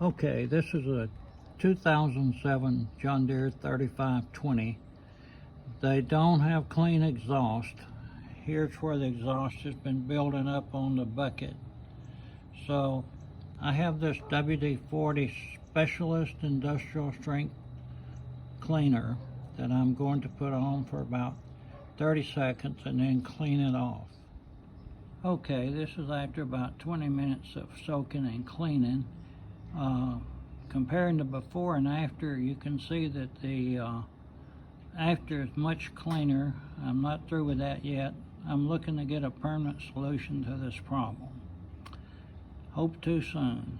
Okay, this is a 2007 John Deere 3520. They don't have clean exhaust. Here's where the exhaust has been building up on the bucket. So I have this WD-40 Specialist Industrial Strength Cleaner that I'm going to put on for about 30 seconds and then clean it off. Okay, this is after about 20 minutes of soaking and cleaning. Comparing the before and after, you can see that the after is much cleaner. I'm not through with that yet. I'm looking to get a permanent solution to this problem. Hope to soon.